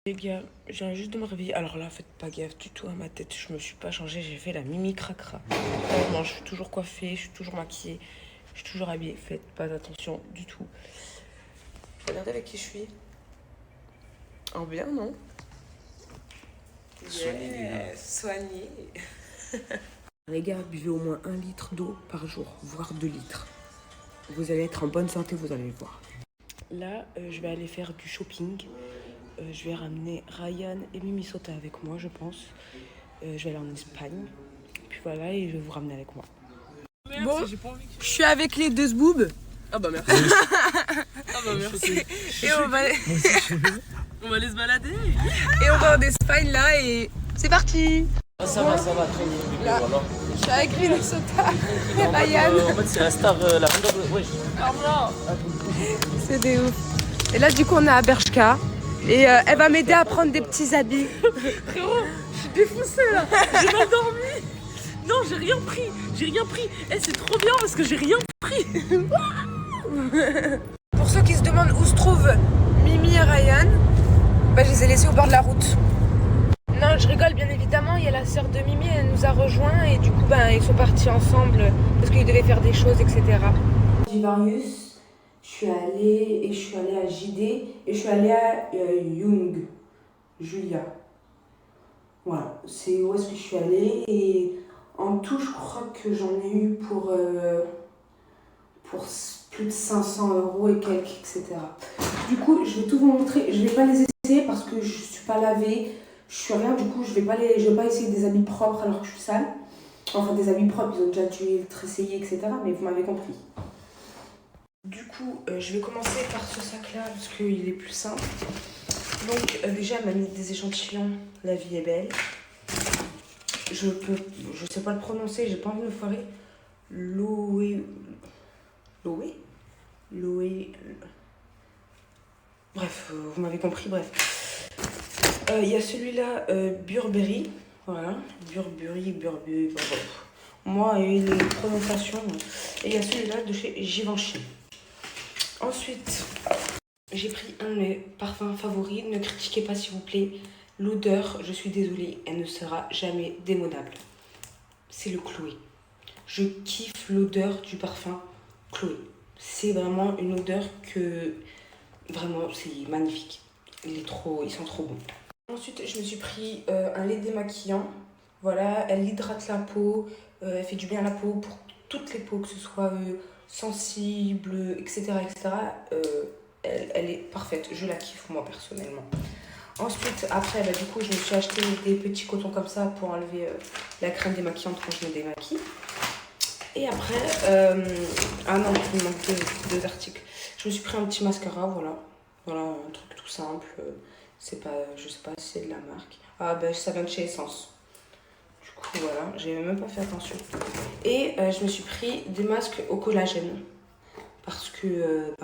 Les gars, je viens juste de me réveiller. Alors là, faites pas gaffe du tout à ma tête. Je me suis pas changée, j'ai fait la mimi cracra. Vraiment, je suis toujours coiffée, je suis toujours maquillée, je suis toujours habillée. Faites pas attention du tout. Regardez avec qui je suis. En bien, non? Soignez les gars. Soigné. Les gars, buvez au moins 1 litre d'eau par jour, voire 2 litres. Vous allez être en bonne santé, vous allez le voir. Là, je vais aller faire du shopping. Je vais ramener Ryan et Mimi Sota avec moi, je pense. Je vais aller en Espagne. Puis voilà, et je vais vous ramener avec moi. Bon, je suis avec les deux zboubs. Ah bah merci. Ah bah merci. Et on va aller se balader. Et on va en Espagne là et c'est parti. Ah, ça va, très bien. Là, Voilà. je suis avec Mimi Sota et Ryan. En fait, c'est la star, la vendeur. Ouais. C'est des ouf. Et là, du coup, on est à Bershka. Et elle va m'aider à prendre des petits habits. Frérot, je suis défoncée là. J'ai mal dormi. Non, j'ai rien pris. Eh, c'est trop bien parce que j'ai rien pris. Pour ceux qui se demandent où se trouvent Mimi et Ryan, bah, je les ai laissés au bord de la route. Non, je rigole, bien évidemment. Il y a la sœur de Mimi, elle nous a rejoints. Et du coup, bah, ils sont partis ensemble parce qu'ils devaient faire des choses, etc. Divarius. Je suis allée à JD et je suis allée à Young, Julia. Voilà, c'est où est-ce que je suis allée et en tout, je crois que j'en ai eu pour plus de 500 € et quelques, etc. Du coup, je vais tout vous montrer. Je vais pas les essayer parce que je suis pas lavée, je suis rien. Du coup, je vais pas essayer des habits propres alors que je suis sale. Enfin, des habits propres, ils ont déjà dû être essayés, etc. Mais vous m'avez compris. Du coup, je vais commencer par ce sac-là parce qu'il est plus simple. Donc, déjà, elle m'a mis des échantillons. La vie est belle. Je sais pas le prononcer, j'ai pas envie de me foirer. Loé. Bref, vous m'avez compris, bref. Il y a celui-là, Burberry. Voilà, Burberry. Moi, et les prononciations. Et il y a celui-là de chez Givenchy. Ensuite, j'ai pris un de mes parfums favoris. Ne critiquez pas s'il vous plaît. L'odeur, je suis désolée, elle ne sera jamais démodable. C'est le Chloé. Je kiffe l'odeur du parfum Chloé. C'est vraiment une odeur que... Vraiment, c'est magnifique. Ils sont trop bons. Ensuite, je me suis pris un lait démaquillant. Voilà, elle hydrate la peau. Elle fait du bien à la peau pour toutes les peaux, que ce soit sensible, etc. Elle est parfaite. Je la kiffe, moi, personnellement. Ensuite, après, bah, du coup, je me suis acheté des petits cotons comme ça pour enlever la crème démaquillante quand je me démaquille. Et après, ah non, il me manque deux articles. Je me suis pris un petit mascara, voilà. Voilà, un truc tout simple. C'est pas, je sais pas si c'est de la marque. Ah, bah, ça vient de chez Essence. Du coup, voilà, j'ai même pas fait attention. Et je me suis pris des masques au collagène. Parce que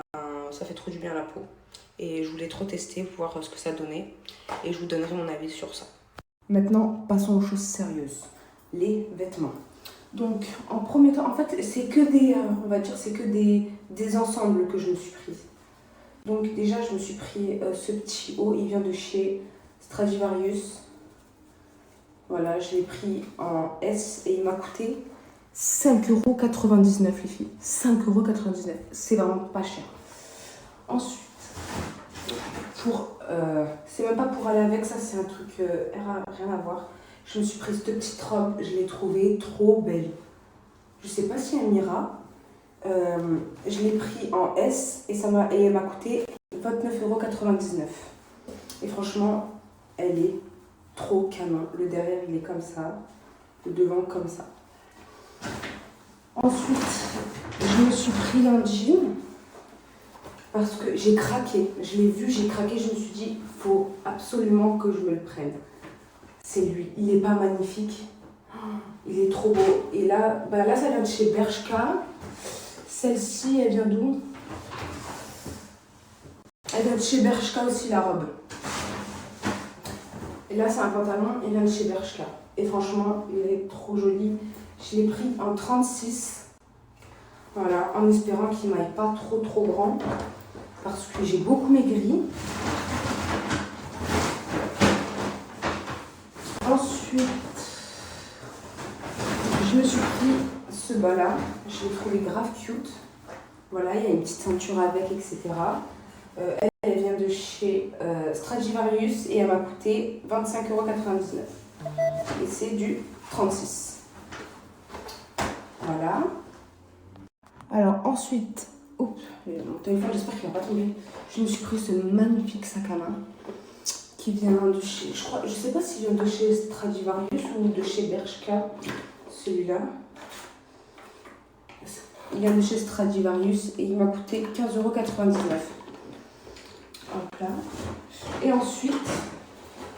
ça fait trop du bien à la peau. Et je voulais trop tester pour voir ce que ça donnait. Et je vous donnerai mon avis sur ça. Maintenant, passons aux choses sérieuses. Les vêtements. Donc, en premier temps, en fait, c'est que des, on va dire, c'est que des ensembles que je me suis prise. Donc, déjà, je me suis pris ce petit haut. Il vient de chez Stradivarius. Voilà, je l'ai pris en S et il m'a coûté 5,99 € les filles. 5,99 €. C'est vraiment pas cher. Ensuite, c'est même pas pour aller avec, ça c'est un truc rien à voir. Je me suis prise cette petite robe, je l'ai trouvée trop belle. Je sais pas si elle m'ira. Je l'ai pris en S et elle m'a coûté 29,99 €. Et franchement, elle est trop canon. Le derrière il est comme ça, le devant comme ça. Ensuite, je me suis pris un jean. Parce que j'ai craqué, je l'ai vu, j'ai craqué, je me suis dit, il faut absolument que je me le prenne. C'est lui, il n'est pas magnifique, il est trop beau. Et là, là ça vient de chez Bershka. Celle-ci, elle vient d'où? Elle vient de chez Bershka aussi, la robe. Et là, c'est un pantalon, il vient de chez Bershka. Et franchement, il est trop joli. Je l'ai pris en 36. Voilà, en espérant qu'il ne m'aille pas trop grand. Parce que j'ai beaucoup maigri. Ensuite, je me suis pris ce bas-là. Je l'ai trouvé grave cute. Voilà, il y a une petite ceinture avec, etc. Elle vient de chez Stradivarius et elle m'a coûté 25,99 €. Et c'est du 36. Voilà. Alors ensuite, oups, mon téléphone, j'espère qu'il va pas tomber. Je me suis pris ce magnifique sac à main qui vient de chez, je sais pas s'il vient de chez Stradivarius ou de chez Bershka, celui-là. Il vient de chez Stradivarius et il m'a coûté 15,99 €. Hop là. Et ensuite,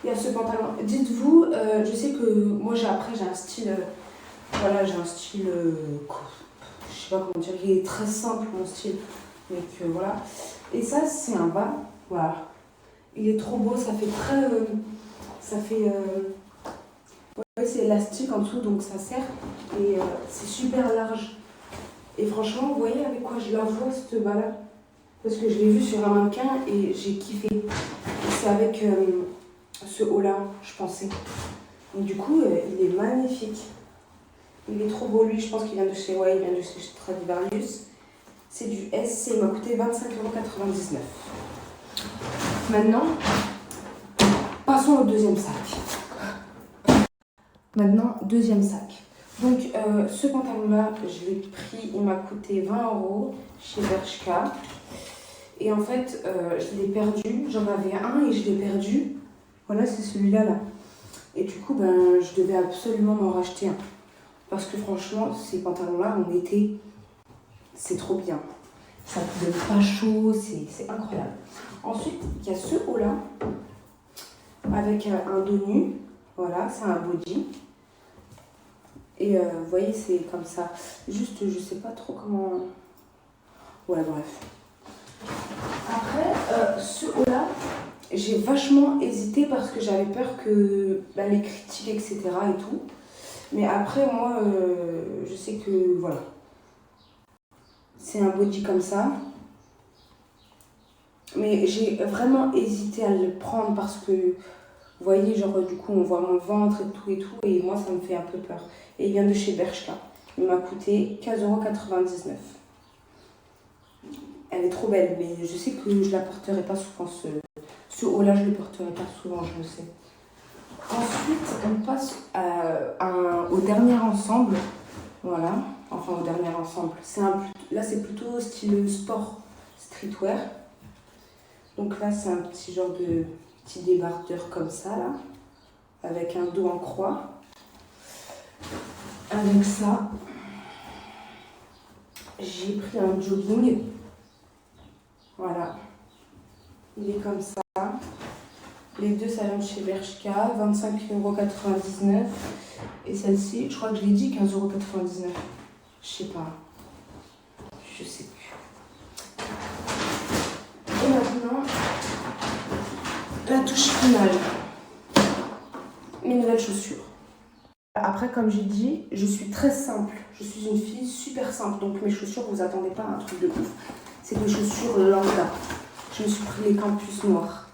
il y a ce pantalon. Dites-vous, je sais que moi j'ai un style, voilà, j'ai un style, je sais pas comment dire, il est très simple mon style. Donc voilà. Et ça c'est un bas, voilà. Il est trop beau, ça fait très, ouais, c'est élastique en dessous donc ça serre et c'est super large. Et franchement, vous voyez avec quoi je la vois cette bas là? Parce que je l'ai vu sur un mannequin et j'ai kiffé. C'est avec ce haut là, je pensais. Et du coup, il est magnifique. Il est trop beau lui, je pense qu'il vient de chez, ouais, il vient de chez Stradivarius. C'est du S et il m'a coûté 25,99 €. Maintenant, passons au deuxième sac. Maintenant, deuxième sac. Donc, ce pantalon-là, je l'ai pris, il m'a coûté 20 € chez Bershka. Et en fait, je l'ai perdu, j'en avais un et je l'ai perdu. Voilà, c'est celui-là, là. Et du coup, ben, je devais absolument m'en racheter un. Parce que franchement, ces pantalons-là, en été, c'est trop bien. Ça ne donne pas chaud, c'est incroyable. Ensuite, il y a ce haut-là, avec un dos nu. Voilà, c'est un body. Et vous voyez, c'est comme ça. Juste, je sais pas trop comment... Ouais, bref. Après, ce haut-là, j'ai vachement hésité parce que j'avais peur que les critiques, etc. et tout. Mais après, moi, je sais que, voilà. C'est un body comme ça. Mais j'ai vraiment hésité à le prendre parce que, vous voyez, genre, du coup, on voit mon ventre et tout. Et moi, ça me fait un peu peur. Et il vient de chez Bershka. Il m'a coûté 15,99 €. Elle est trop belle, mais je sais que je la porterai pas souvent. Ce haut-là, je le porterai pas souvent, je le sais. Ensuite, on passe au dernier ensemble. Voilà, enfin au dernier ensemble. Là, c'est plutôt style sport, streetwear. Donc là, c'est un petit genre de petit débardeur comme ça, là. Avec un dos en croix. Avec ça, j'ai pris un jogging. Voilà. Il est comme ça. Les deux, ça vient de chez Bershka, 25,99 €. Et celle-ci, je crois que je l'ai dit, 15,99 €. Je sais pas. Je sais plus. Et maintenant, la touche finale. Mes nouvelles chaussures. Après, comme j'ai dit, je suis très simple. Je suis une fille super simple. Donc mes chaussures, vous attendez pas à un truc de ouf. C'est des chaussures lambda. Je me suis pris les campus noires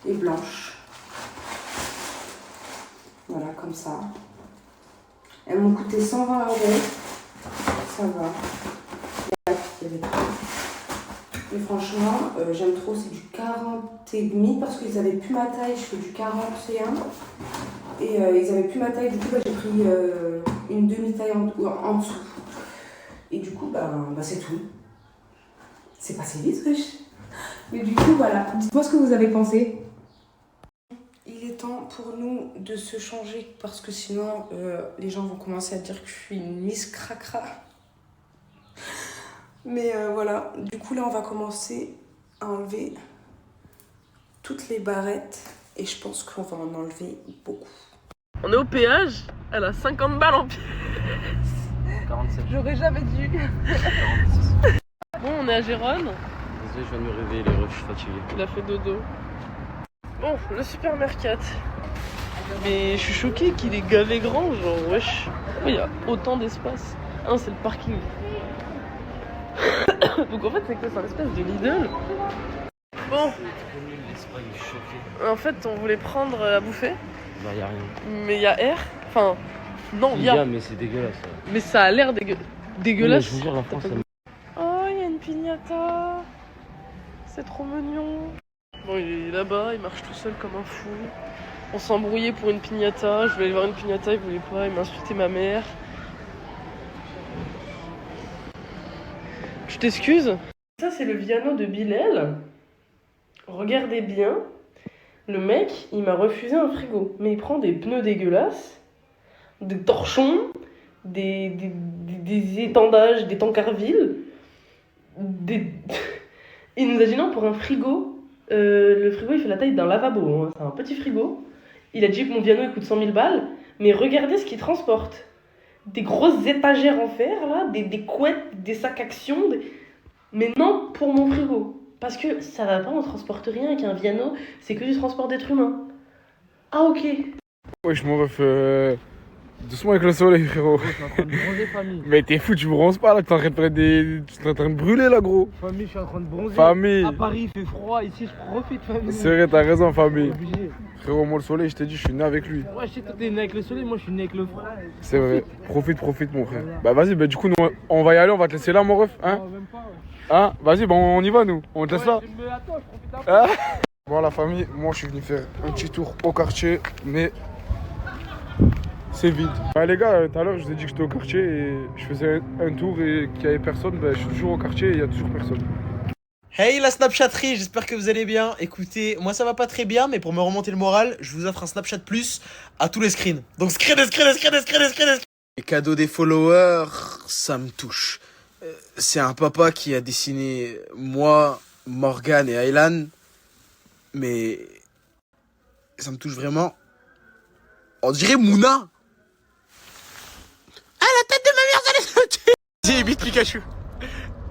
et blanches. Voilà, comme ça. Elles m'ont coûté 120 €. Ça va. Il y avait trop. Et franchement, j'aime trop. C'est du 40,5 parce qu'ils avaient plus ma taille. Je fais du 41. Et ils avaient plus ma taille. Du coup, j'ai pris une demi-taille en dessous. Et du coup, c'est tout. C'est passé vite, wesh. Mais du coup, voilà. Dites-moi ce que vous avez pensé. Il est temps pour nous de se changer parce que sinon, les gens vont commencer à dire que je suis une Miss Cracra. Mais voilà. Du coup, là, on va commencer à enlever toutes les barrettes. Et je pense qu'on va en enlever beaucoup. On est au péage, elle a 50 balles en pièces. 47. J'aurais jamais dû. 46. Bon, on est à Gérone. Désolé, je viens de me réveiller, les refs, je suis fatigué. Il a fait dodo. Bon, le supermarket. Mais je suis choquée qu'il est gavé grand, genre wesh. Pourquoi il y a autant d'espace? Ah non, c'est le parking. Donc en fait, c'est que c'est un espèce de Lidl. Bon. En fait, on voulait prendre à bouffer. Bah, y a rien. Mais il y a air. Enfin, non, il Il y a. mais c'est dégueulasse. Ça. Mais ça a l'air dégueulasse. Je vous jure, la France, ça me- Oh, il y a une piñata. C'est trop mignon. Bon, il est là-bas, il marche tout seul comme un fou. On s'est embrouillé pour une piñata. Je voulais aller voir une piñata, il voulait pas. Il m'a insulté ma mère. Tu t'excuses? Ça, c'est le piano de Bilal. Regardez bien. Le mec, il m'a refusé un frigo. Mais il prend des pneus dégueulasses, des torchons, des étendages, des tankervilles. Il nous a dit non pour un frigo. Le frigo, il fait la taille d'un lavabo. Hein. C'est un petit frigo. Il a dit que mon piano, il coûte 100 000 balles. Mais regardez ce qu'il transporte. Des grosses étagères en fer, là, des couettes, des sacs action. Mais non pour mon frigo. Parce que ça va pas, on transporte rien avec un piano, c'est que du transport d'êtres humains. Ah ok. Wesh mon ref, doucement avec le soleil frérot. Je suis en train de bronzer, famille. Mais t'es fou, tu bronzes pas là, t'es en train de faire des... T'es en train de brûler là gros. Famille, je suis en train de bronzer. Famille. À Paris, il fait froid. Ici, je profite, famille. C'est vrai, t'as raison famille. Obligé. Frérot, moi le soleil, je t'ai dit, je suis né avec lui. Ouais, je sais que t'es né avec le soleil, moi je suis né avec le froid. C'est vrai, profite mon frère. Bah vas-y, bah du coup, nous, on va y aller, on va te laisser là mon ref. Hein, Non, même pas, ouais. hein. Vas-y, bah on y va nous, on te laisse là. Mais attends, je profite un peu. Hein. Bon la famille, moi je suis venu faire un petit tour au quartier, mais c'est vide. Bah les gars, tout à l'heure je vous ai dit que j'étais au quartier et je faisais un tour et qu'il y avait personne, bah je suis toujours au quartier et il y a toujours personne. Hey la Snapchatterie, j'espère que vous allez bien. Écoutez, moi ça va pas très bien, mais pour me remonter le moral, je vous offre un Snapchat Plus à tous les screens. Donc screen. Les cadeaux des followers, ça me touche. C'est un papa qui a dessiné moi, Morgan et Aylan. Mais ça me touche vraiment. On dirait Mouna. Ah, la tête de ma mère, ça laisse le tuer. Vas-y, vite Pikachu.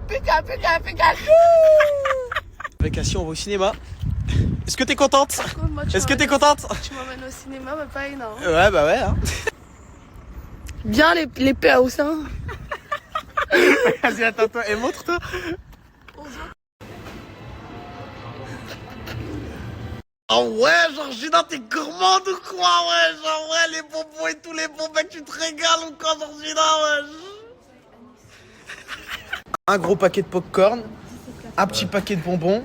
Pikachu. Avec Cassie, on va au cinéma. Est-ce que t'es contente? Est-ce que t'es contente? Tu m'emmènes au cinéma, mais pas énorme. Ouais, bah ouais. Hein. Bien les paix au sein. Vas-y, attends-toi et montre-toi. Oh ouais, Georgina, t'es gourmande ou quoi? Ouais, genre ouais, les bonbons et tous les bons mecs, tu te régales ou quoi, Georgina? Ouais. Un gros paquet de popcorn, un petit paquet de bonbons,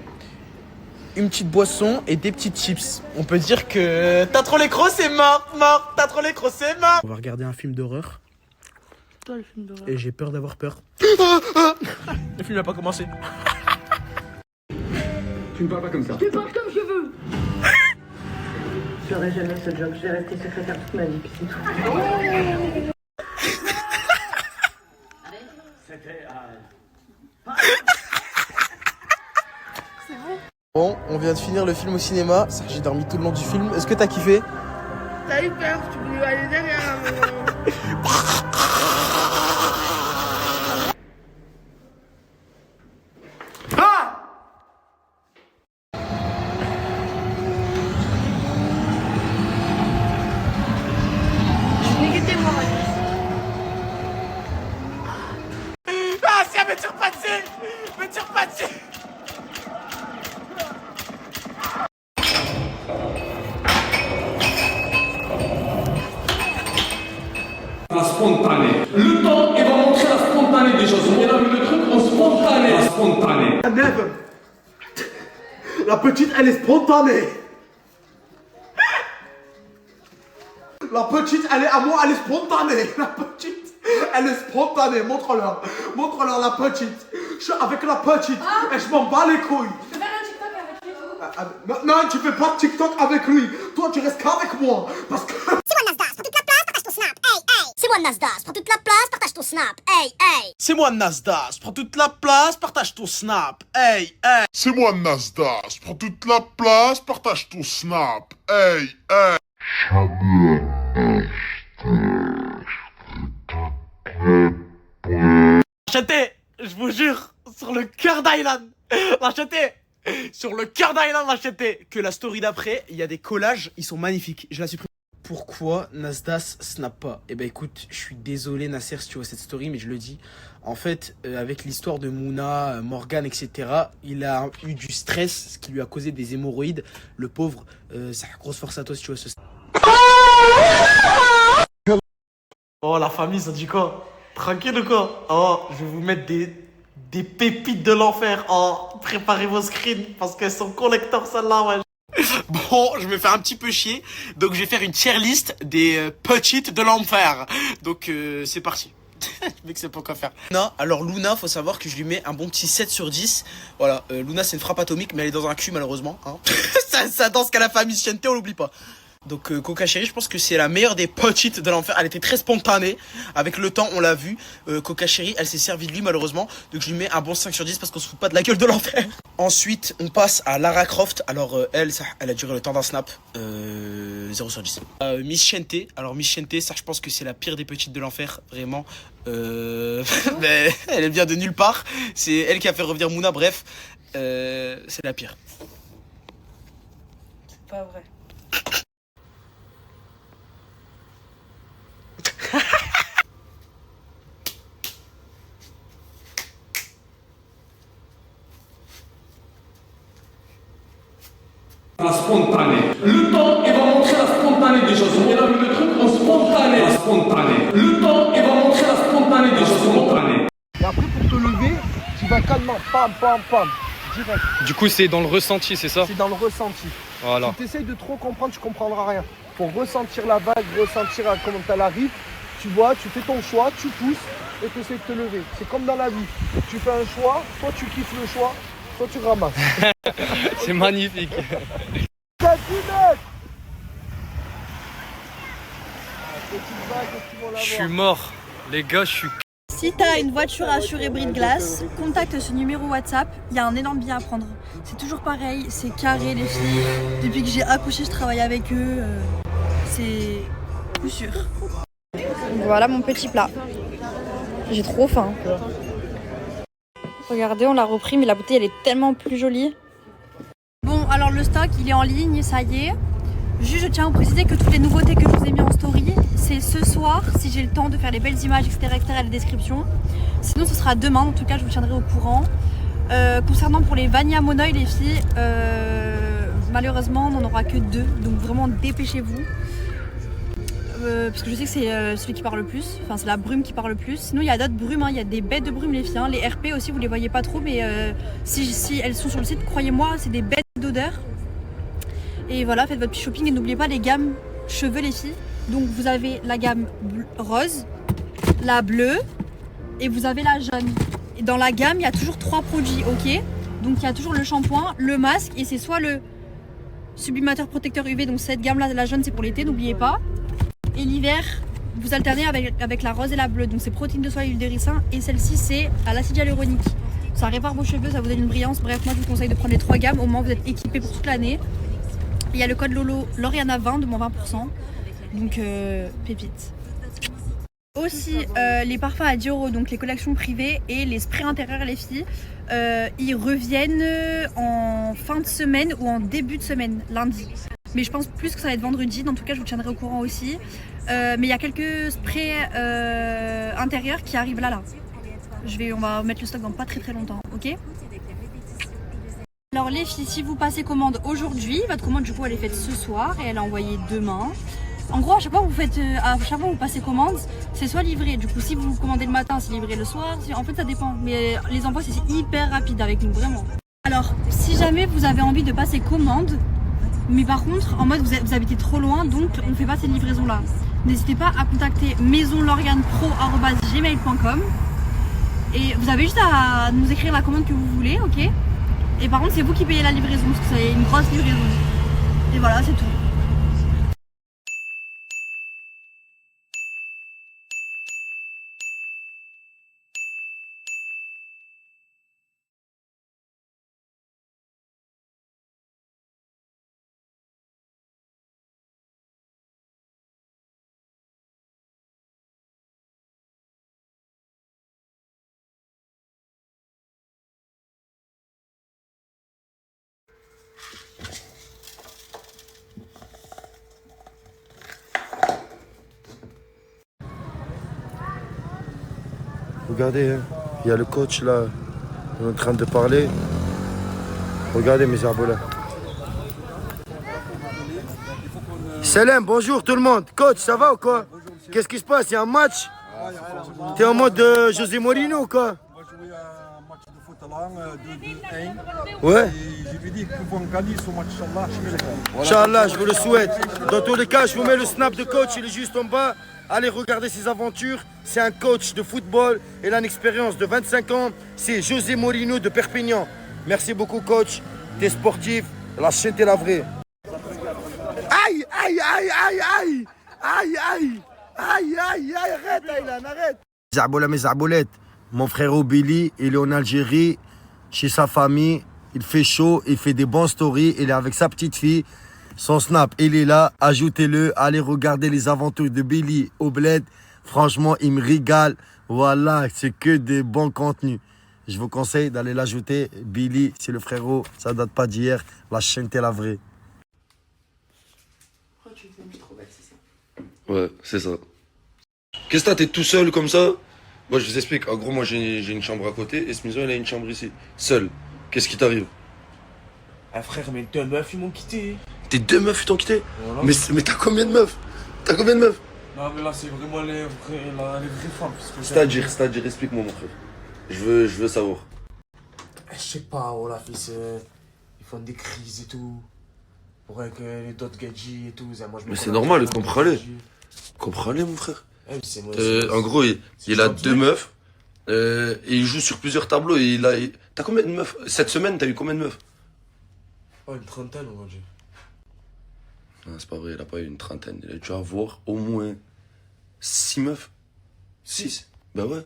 une petite boisson et des petites chips. On peut dire que t'as trop les crocs, c'est mort. T'as trop les crocs, c'est mort. On va regarder un film d'horreur. Toi, le film d'horreur. Et j'ai peur d'avoir peur. Le film n'a pas commencé. Tu ne parles pas comme ça. Je parle comme je veux. Je ferai jamais ce job, je vais rester secrétaire toute ma vie, puis c'est tout. Bon, on vient de finir le film au cinéma. J'ai dormi tout le long du film. Est-ce que t'as kiffé? T'as eu peur, tu voulais aller derrière un moment. Je n'ai quitté moi. Ah, tiens, me tire pas dessus. La spontanée. Le temps, il va montrer la spontanée des choses. On a mis le truc en spontané. La spontanée. La petite, elle est spontanée. La petite, elle est à moi, elle est spontanée. La petite, elle est spontanée. Montre-leur. Montre-leur la petite. Je suis avec la petite et je m'en bats les couilles. Je vais faire un TikTok avec lui. Non, tu fais pas de TikTok avec lui. Toi, tu restes qu'avec moi. Parce que... C'est moi Nasdaq, prends toute la place, partage ton snap, hey, hey. C'est moi Nasdaq, prends toute la place, partage ton snap. Hey, hey. C'est moi Nasdaq, prends toute la place, partage ton snap. Hey, hey. L'acheter, je vous jure, sur le cœur d'Aylan. L'acheter. Sur le cœur d'Aylan, l'acheter. Que la story d'après, il y a des collages, ils sont magnifiques. Je la supprime. Pourquoi Nasdaq snap pas? Eh ben écoute, je suis désolé Nasser si tu vois cette story, mais je le dis. En fait, avec l'histoire de Mouna, Morgan, etc., il a eu du stress, ce qui lui a causé des hémorroïdes. Le pauvre, ça grosse force à toi si tu vois ce... Oh, la famille, ça dit quoi? Tranquille ou quoi? Oh, je vais vous mettre des pépites de l'enfer. Oh, préparez vos screens parce qu'elles sont collector celles-là, ouais. Bon, je me fais un petit peu chier. Donc, je vais faire une tier list des petites de l'enfer. Donc, c'est parti. Le mec sait pas quoi faire. Luna, alors Luna, faut savoir que je lui mets un bon petit 7 sur 10. Voilà, Luna, c'est une frappe atomique, mais elle est dans un cul, malheureusement. Hein. ça danse qu'à la famille Chiente, on l'oublie pas. Donc Coca Chérie, je pense que c'est la meilleure des petites de l'enfer. Elle était très spontanée. Avec le temps, on l'a vu. Coca Chérie, elle s'est servie de lui malheureusement. Donc je lui mets un bon 5 sur 10 parce qu'on se fout pas de la gueule de l'enfer. Ensuite, on passe à Lara Croft. Alors elle a duré le temps d'un snap. 0 sur 10. Miss Chiente. Alors Miss Chiente, ça je pense que c'est la pire des petites de l'enfer. Vraiment. Mais elle vient de nulle part. C'est elle qui a fait revenir Mouna. Bref, c'est la pire. C'est pas vrai. La spontanée. Le temps, il va montrer la spontanée des choses. On a mis le truc en spontané. La spontanée. Le temps, il va montrer la spontanée des choses. Spontanée. Et après, pour te lever, tu vas calmement. Pam, pam, pam. Direct. Du coup, c'est dans le ressenti, c'est ça? C'est dans le ressenti. Voilà. Si tu essayes de trop comprendre, tu comprendras rien. Faut ressentir la vague, ressentir comment elle arrive. Tu vois, tu fais ton choix, tu pousses et tu essaies de te lever. C'est comme dans la vie. Tu fais un choix, soit tu kiffes le choix, soit tu ramasses. C'est magnifique. Je suis mort. Les gars, je suis... Si t'as une voiture assurée bris de glace, contacte ce numéro WhatsApp, il y a un énorme billet à prendre. C'est toujours pareil, c'est carré les filles. Depuis que j'ai accouché, je travaille avec eux. C'est coup sûr. Voilà mon petit plat. J'ai trop faim. Regardez, on l'a repris, mais la bouteille elle est tellement plus jolie. Bon, alors le stock il est en ligne, ça y est. Juste, je tiens à vous préciser que toutes les nouveautés que je vous ai mis en story, c'est ce soir, si j'ai le temps de faire les belles images, etc., la description. Sinon, ce sera demain, en tout cas, je vous tiendrai au courant. Concernant pour les Vania Monoï, les filles, malheureusement, on n'en aura que 2, donc vraiment dépêchez-vous. Parce que je sais que c'est celui qui parle le plus, enfin c'est la brume qui parle le plus. Sinon il y a d'autres brumes, il y a des bêtes de brume les filles, les RP aussi vous les voyez pas trop, mais si elles sont sur le site, croyez-moi, c'est des bêtes d'odeur. Et voilà, faites votre petit shopping et n'oubliez pas les gammes cheveux les filles. Donc vous avez la gamme rose, la bleue et vous avez la jaune. Et dans la gamme il y a toujours 3 produits, ok. Donc il y a toujours le shampoing, le masque et c'est soit le sublimateur protecteur UV, donc cette gamme là, la jaune c'est pour l'été, n'oubliez pas. Et l'hiver, vous alternez avec la rose et la bleue. Donc c'est protéines de soie et huile de ricin. Et celle-ci, c'est à l'acide hyaluronique. Ça répare vos cheveux, ça vous donne une brillance. Bref, moi je vous conseille de prendre les 3 gammes. Au moins vous êtes équipés pour toute l'année. Il y a le code Lolo Lauriana 20 de moins 20%. Donc pépite. Aussi les parfums à 10 €, donc les collections privées et les sprays intérieurs les filles. Ils reviennent en fin de semaine ou en début de semaine, lundi. Mais je pense plus que ça va être vendredi, en tout cas je vous tiendrai au courant aussi. Mais il y a quelques sprays intérieurs qui arrivent là. On va mettre le stock dans pas très longtemps, ok? Alors les filles, si vous passez commande aujourd'hui, votre commande du coup elle est faite ce soir et elle est envoyée demain. En gros à chaque fois que vous passez commande, c'est soit livré. Du coup si vous commandez le matin, c'est livré le soir. En fait ça dépend, mais les envois c'est hyper rapide avec nous, vraiment. Alors si jamais vous avez envie de passer commande, mais par contre, en mode vous habitez trop loin, donc on ne fait pas ces livraisons-là. N'hésitez pas à contacter maisonlorianepro@gmail.com et vous avez juste à nous écrire la commande que vous voulez, ok? Et par contre, c'est vous qui payez la livraison, parce que c'est une grosse livraison. Et voilà, c'est tout. Regardez, il y a le coach là, on est en train de parler. Regardez mes arbres là. Salam, bonjour tout le monde. Coach, ça va ou quoi? Qu'est-ce qui se passe? Il y a un match? T'es en mode José Mourinho ou quoi? On va jouer un match de foot à 2-1. Ouais. Et je lui dis qu'ils vont gagner ce match, Inch'Allah. Inch'Allah, je vous le souhaite. Dans tous les cas, je vous mets le snap de coach, il est juste en bas. Allez regarder ses aventures. C'est un coach de football. Il a une expérience de 25 ans. C'est José Mourinho de Perpignan. Merci beaucoup, coach. T'es sportif. La chaîne, t'es la vraie. Aïe, aïe, aïe, aïe, aïe. Aïe, aïe. Aïe, aïe, aïe, arrête, Aylan, arrête. Zaboula, mes zaboulettes. Mon frère Billy, il est en Algérie, chez sa famille. Il fait chaud, il fait des bons stories. Il est avec sa petite fille. Son snap, il est là. Ajoutez-le. Allez regarder les aventures de Billy au bled. Franchement, il me régale. Voilà, c'est que des bons contenus. Je vous conseille d'aller l'ajouter. Billy, c'est le frérot. Ça date pas d'hier. La chaîne, t'es la vraie. Ouais, c'est ça. Qu'est-ce que t'es tout seul comme ça? Moi, je vous explique. En gros, moi, j'ai une chambre à côté et ce maison, il a une chambre ici. Seul. Qu'est-ce qui t'arrive? Ah frère, mais 2 meufs, ils m'ont quitté. Tes 2 meufs, ils t'ont quitté? Voilà. Mais t'as combien de meufs? T'as combien de meufs? Non, mais là, c'est vraiment les vraies femmes. C'est-à-dire, explique-moi, mon frère. Je veux savoir. Je sais pas, oh la fille, ils font des crises et tout. Pour avec les d'autres gadgets et tout. Moi, mais c'est normal, comprends-les. Comprends-les, mon frère. En gros, il a 2 meufs. Et il joue sur plusieurs tableaux. T'as combien de meufs? Cette semaine, t'as eu combien de meufs? Oh, une trentaine, on va dire. Non, c'est pas vrai, il a pas eu une trentaine. Il a dû avoir au moins 6 meufs. 6? Bah ouais.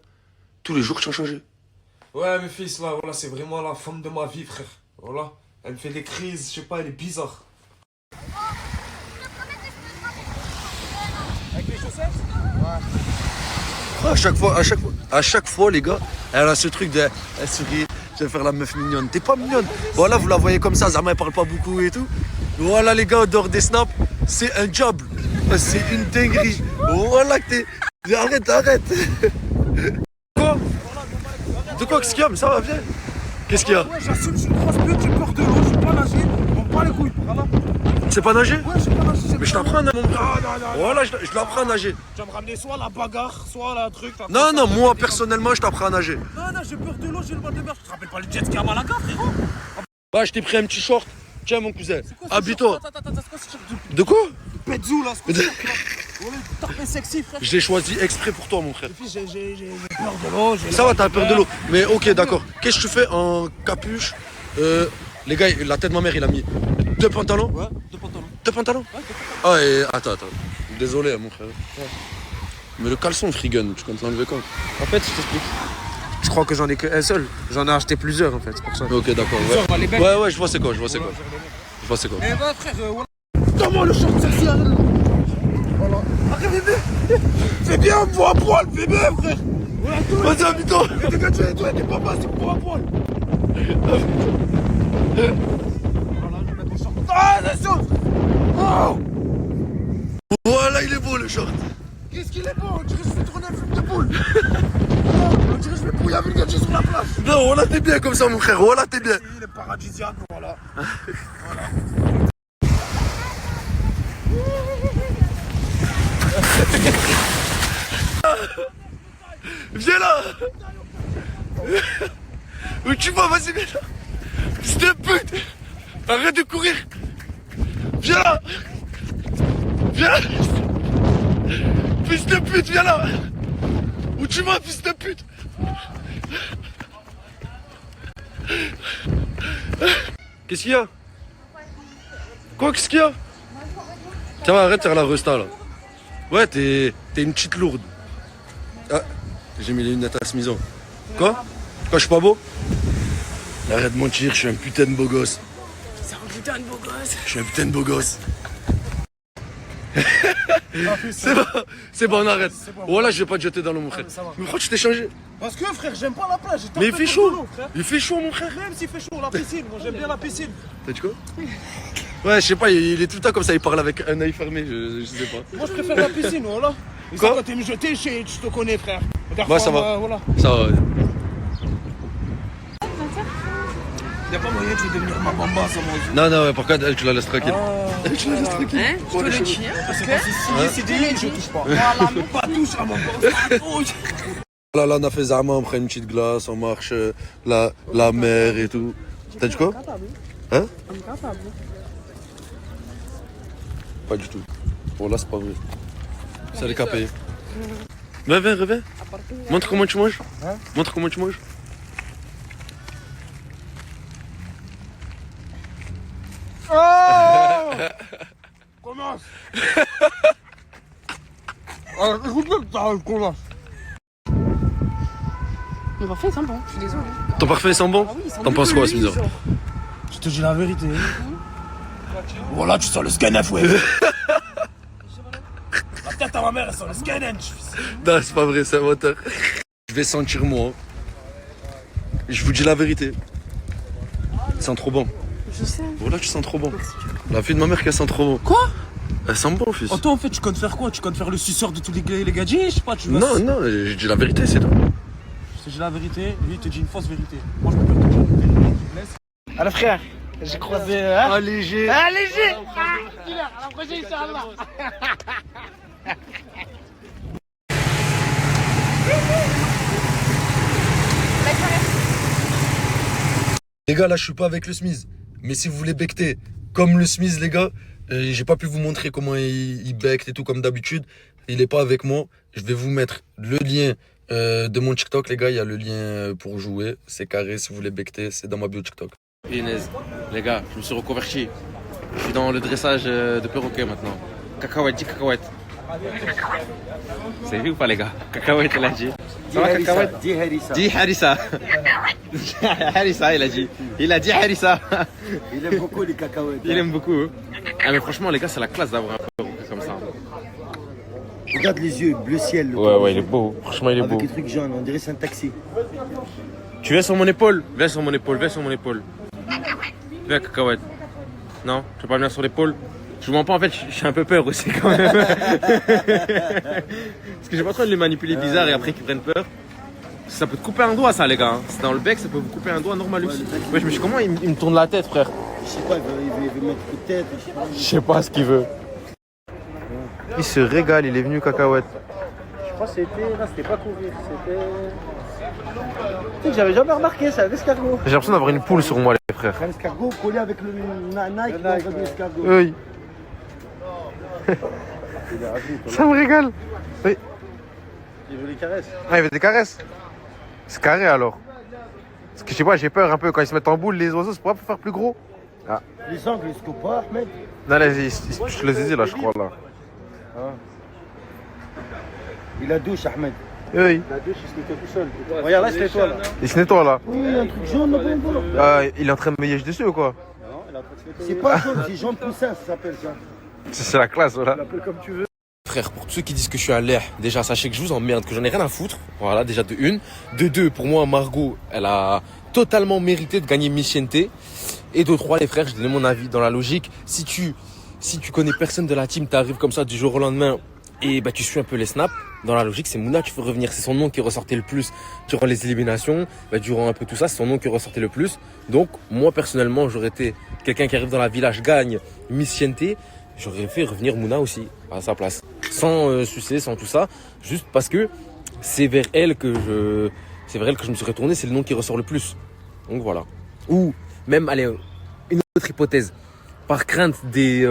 Tous les jours, tu as changé. Ouais, mes fils, là, voilà, c'est vraiment la femme de ma vie, frère. Voilà. Elle me fait des crises, je sais pas, elle est bizarre. Avec les chaussettes? Ouais. À chaque fois, les gars, elle a ce truc de. Elle sourit, je vais faire la meuf mignonne. T'es pas mignonne. Voilà, vous la voyez comme ça, Zama, elle parle pas beaucoup et tout. Voilà, les gars, en dehors des snaps, c'est un job. C'est une dinguerie. Voilà que t'es. Arrête. Quoi? De quoi, qu'est-ce qu'il y a? Mais ça va, viens. Qu'est-ce qu'il y a? Ouais, j'assume, je suis une grosse pute, j'ai peur de l'eau, je sais pas nager. On prend les couilles, voilà. Tu sais pas nager? Ouais, je sais pas nager. Mais je t'apprends à nager, mon frère. Non. Voilà, je l'apprends à nager. Tu vas me ramener soit la bagarre, soit la truc. Non, moi, personnellement, je t'apprends à nager. Non, j'ai peur de l'eau, j'ai le mal de mer. Tu te rappelles pas le jet ski à Malaga, frérot? Bah, je t'ai pris un petit short. Tiens, mon cousin. Habille-toi. Attends, c'est quoi ce short de quoi? Petzou, là, c'est quoi ça? T'as sexy, frère. Je l'ai choisi exprès pour toi, mon frère. Et puis, j'ai peur de l'eau. Ça va, t'as peur de l'eau. Mais ok, d'accord. Qu'est-ce que tu fais en capuche? Les gars, la tête de ma mère, il a mis 2 pantalons. Ouais, 2 pantalons. 2 pantalons? Ouais, 2 pantalons. Ah, et attends. Désolé, mon frère. Ouais. Mais le caleçon Freegun, tu comptes l'enlever quand? En fait, je t'explique. Je crois que j'en ai qu'un seul. J'en ai acheté plusieurs, en fait, c'est pour ça. Ok, d'accord. Ouais, je vois c'est quoi. Je vois c'est quoi. Eh bah, frère, voilà. Comment le short sexy? Voilà. Arrête, bébé. Fais bien un beau à poil, bébé, frère. Voilà, vas-y, habite-toi. T'es pas passé pour à poil. Voilà, je vais mettre le short. Ah, attention. Oh. Voilà, il est beau, le short. Qu'est-ce qu'il est beau? On dirait que je vais tourner un film de boule. On dirait que je vais pouiller avec un sur la plage. Non, voilà, t'es bien comme ça, mon frère. Voilà, t'es bien. Il est paradisiaque, voilà. Viens là. Où tu vas? Vas-y, viens là. Fils de pute. Arrête de courir. Viens là. Fils de pute, viens là. Où tu vas, fils de pute? Qu'est-ce qu'il y a? Quoi, qu'est-ce qu'il y a? Ça va, arrête de faire la resta là. Ouais, t'es une petite lourde. Ah, j'ai mis les lunettes à ce maison. Quoi? Je suis pas beau? Arrête de mentir, je suis un putain de beau gosse. C'est un putain de beau gosse. Je suis un putain de beau gosse. C'est bon, on arrête. Voilà, je vais pas te jeter dans l'eau, mon frère. Mais pourquoi tu t'es changé? Parce que, frère, j'aime pas la plage. Mais il fait chaud. Il fait chaud, mon frère. Même s'il fait chaud, la piscine. Moi, j'aime bien la piscine. T'as dit quoi? Ouais, je sais pas, il est tout le temps comme ça, il parle avec un œil fermé, je sais pas. Moi, je préfère la piscine, voilà. Et quoi? Quand t'es me jeter, je te connais, frère. Ouais, ça va. Voilà. Ça va, ouais. Y'a pas moyen de devenir ma bamba sans manger. Non, non, ouais, par contre, elle, tu la laisses tranquille. Elle, tu la laisses tranquille. Hein? Je te le dis. C'est pas si c'est des je touche pas. Voilà, pas touche à mon poste. Là, on a fait Zama, on prend une petite glace, on marche la mer et tout. T'as dit quoi? Hein? Pas du tout. Bon, là, c'est pas vrai. C'est les capés. Viens, reviens. Montre comment tu manges. Hein? Montre comment tu manges. Oh commence. Alors, écoute-le, ça commence. Mon parfait, il sent bon, je suis désolée. Ton parfum il sent bon? T'en penses quoi, Smith? Je te dis la vérité. Voilà, tu sens le scanef, ouais. La tête à ma mère, elle sent le scanef. Non, c'est pas vrai, c'est un menteur. Je vais sentir moi. Je vous dis la vérité. Il sent trop bon. Je sais. Voilà, tu sens trop bon. La fille de ma mère qui sent trop bon. Quoi? Elle sent bon, fils. Oh, toi, en fait, tu comptes faire quoi? Tu comptes faire le suceur de tous les gadgets? Je sais pas, tu veux. Non, non, j'ai dit la vérité, c'est tout. Je te dis la vérité, lui, il te dit une fausse vérité. Moi, je peux pas te dire une vérité qui blesse. Alors, frère, j'ai croisé. Hein? Ah, léger. Ah, léger! À la prochaine, Inch'Allah! Les gars, là, je suis pas avec le Smith. Mais si vous voulez becter comme le Smith, les gars, j'ai pas pu vous montrer comment il becte et tout comme d'habitude. Il est pas avec moi. Je vais vous mettre le lien de mon TikTok, les gars. Il y a le lien pour jouer. C'est carré. Si vous voulez becter, c'est dans ma bio TikTok. Inès, les gars, je me suis reconverti. Je suis dans le dressage de perroquet maintenant. Cacahuète, dis cacahuète. C'est vu ou pas, les gars? Cacahuète, elle a dit. Ça va, cacahuète? Dis Harissa. Dis Harissa. Harissa, il a dit. Il a dit Harissa. Il aime beaucoup les cacahuètes. Il aime beaucoup. Ah, mais franchement, les gars, c'est la classe d'avoir un perroquet comme ça. Regarde les yeux, bleu ciel. Ouais, il est beau. Franchement, il est beau. Avec les trucs jaunes, on dirait c'est un taxi. Tu viens sur mon épaule? Viens sur mon épaule, viens sur mon épaule. Viens, cacahuète. Non, tu veux pas venir sur l'épaule? Je vous mens pas, en fait, j'ai un peu peur aussi quand même. Parce que j'ai pas trop de les manipuler bizarre et après qu'ils prennent peur. Ça peut te couper un doigt, ça, les gars. C'est dans le bec, ça peut vous couper un doigt normal aussi. Ouais, je me dis, comment il me tourne la tête, frère? Je sais pas, il veut mettre coup de tête. Je sais pas ce qu'il veut. Il se régale, il est venu, cacahuète. Je crois que c'était pas courir, c'était. Tu sais que j'avais jamais remarqué ça, l'escargot. J'ai l'impression d'avoir une poule sur moi, les frères. Un escargot collé avec le Nike dans l'escargot. Oui. Ça me régale. Oui. Il veut les caresses. Ah, il veut des caresses. C'est carré alors. Parce que je sais pas, j'ai peur un peu quand ils se mettent en boule, les oiseaux, c'est pas pour faire plus gros. Ah. Les angles, ils se coupent pas, Ahmed. Non, là, ils se touchent les zizi là, je crois là. Ah. Il a douche, Ahmed. Oui. La douche, il se nettoie tout seul. Regarde là, c'est toi là. Il se nettoie là. Oui, un truc jaune là-bas. Il est en train de me yèche dessus ou quoi? Non, il est en train de se nettoyer. C'est pas jaune, c'est jaune poussin, ça s'appelle ça. C'est la classe, voilà. Tu l'appelles comme tu veux. Frère, pour tous ceux qui disent que je suis un lait, déjà sachez que je vous emmerde, que j'en ai rien à foutre. Voilà, déjà de une. De deux, pour moi, Margot, elle a totalement mérité de gagner Miss Chienté. Et de trois, les frères, je donne mon avis dans la logique. Si tu connais personne de la team, t'arrives comme ça du jour au lendemain et bah tu suis un peu les snaps. Dans la logique, c'est Mouna, tu fais revenir. C'est son nom qui ressortait le plus durant les éliminations, bah, durant un peu tout ça, c'est son nom qui ressortait le plus. Donc, moi, personnellement, j'aurais été quelqu'un qui arrive dans la village, gagne Miss Chienté. J'aurais fait revenir Mouna aussi à sa place. Sans sucer, sans tout ça. Juste parce que c'est vers elle que je me suis retourné. C'est le nom qui ressort le plus. Donc voilà. Ou même, allez, une autre hypothèse. Par crainte des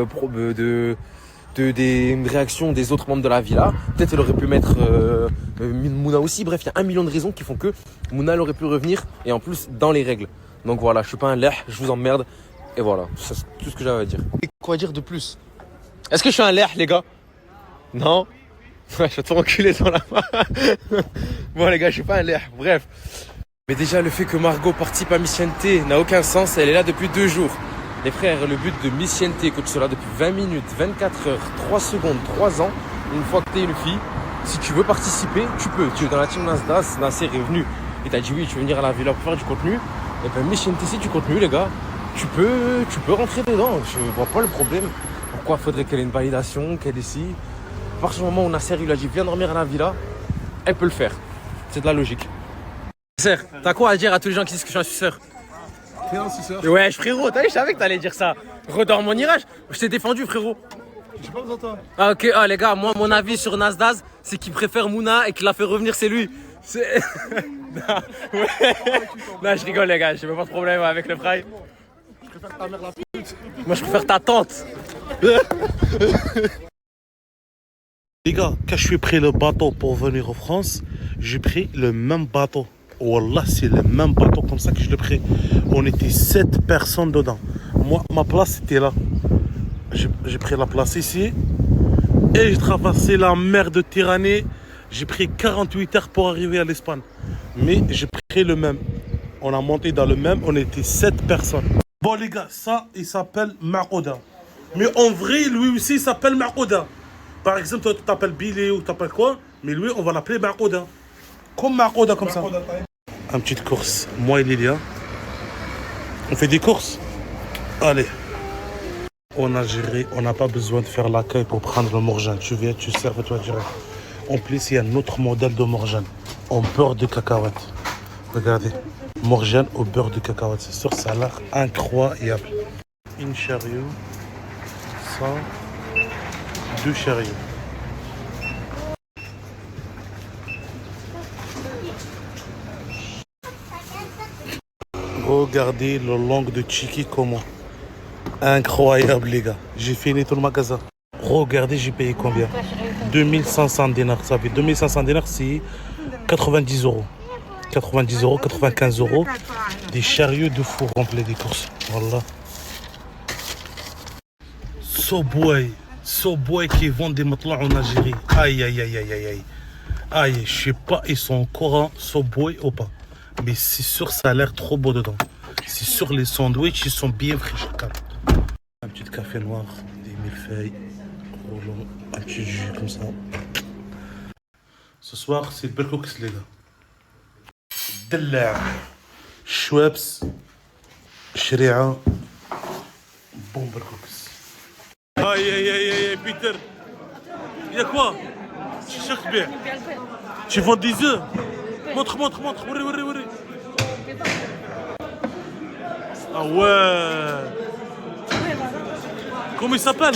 réactions des autres membres de la villa, peut-être elle aurait pu mettre Mouna aussi. Bref, il y a 1 million de raisons qui font que Mouna elle aurait pu revenir. Et en plus, dans les règles. Donc voilà, je suis pas un lait, je vous emmerde. Et voilà, c'est tout ce que j'avais à dire. Et quoi dire de plus? Est-ce que je suis un lait, les gars? Non? Ouais, je vais te enculer dans la main. Bon, les gars, je suis pas un lait. Bref. Mais déjà, le fait que Margot participe à Miss Chienté n'a aucun sens. Elle est là depuis 2 jours. Les frères, le but de Miss Chienté, que tu sois là depuis 20 minutes, 24 heures, 3 secondes, 3 ans, une fois que tu es une fille, si tu veux participer, tu peux. Tu es dans la team Nasdaq, Nasser est venu et t'as dit oui, tu veux venir à la villa pour faire du contenu. Et ben Miss Chienté, c'est du contenu, les gars. Tu peux rentrer dedans. Je vois pas le problème. Pourquoi faudrait qu'elle ait une validation, qu'elle est ici? À partir du moment où Nasser lui a dit viens dormir à la villa, elle peut le faire. C'est de la logique. Nasser, t'as quoi à dire à tous les gens qui disent que je suis un suceur? T'es un suceur. Ouais, frérot, t'as vu, je savais que t'allais dire ça. Redors mon irage. Je t'ai défendu, frérot. J'ai pas besoin de toi. Ah, ok, ah, les gars, moi, mon avis sur Nasdaq, c'est qu'il préfère Mouna et qu'il l'a fait revenir, c'est lui. C'est. Non, ouais. Non, je rigole, les gars, j'ai pas de problème avec le fry. Je préfère ta mère la pute. Moi, je préfère ta tante. Les gars, quand je suis pris le bateau pour venir en France, j'ai pris le même bateau. Wallah, c'est le même bateau comme ça que je l'ai pris. On était 7 personnes dedans. Moi, ma place était là. J'ai pris la place ici. Et j'ai traversé la mer de Méditerranée. J'ai pris 48 heures pour arriver à l'Espagne. Mais j'ai pris le même. On a monté dans le même. On était 7 personnes. Bon les gars, ça, il s'appelle Marouda. Mais en vrai, lui aussi, il s'appelle Marouda. Par exemple, toi, tu t'appelles Billy ou tu t'appelles quoi? Mais lui, on va l'appeler Marouda. Comme Marouda, comme ça. Une petite course. Moi et Lilia. On fait des courses. Allez. En Algérie, on n'a pas besoin de faire l'accueil pour prendre le morjane. Tu viens, tu serves toi direct. En plus, il y a un autre modèle de morjane. En beurre de cacahuète. Regardez. Morjane au beurre de cacahuète. C'est sûr, ça a l'air incroyable. Une chariot. Ça. 2 chariots. Regardez le langue de Chiki comment. Incroyable les gars. J'ai fini tout le magasin. Regardez, j'ai payé combien? 2500 dinars. Ça fait 2500 dinars, c'est 90 euros. 90 euros, 95 euros. Des chariots de fou remplis des courses. Voilà. Subway qui vendent des matelas en Algérie. Aïe, aïe, aïe, aïe, aïe, aïe. Aïe, je sais pas, ils sont encore en Subway ou pas. Mais c'est sûr, ça a l'air trop beau dedans. C'est sûr, les sandwichs, ils sont bien fraîches. Un petit café noir, des millefeuilles, un petit jus comme ça. Ce soir, c'est le Berkoks, les gars. Della, Schweppes, Shria, bon Berkoks. Aïe, aïe, aïe, aïe, Peter. Il y a quoi? Tu cherches bien. Tu vends des œufs? Montre. Oui. Ah ouais. Comment il s'appelle?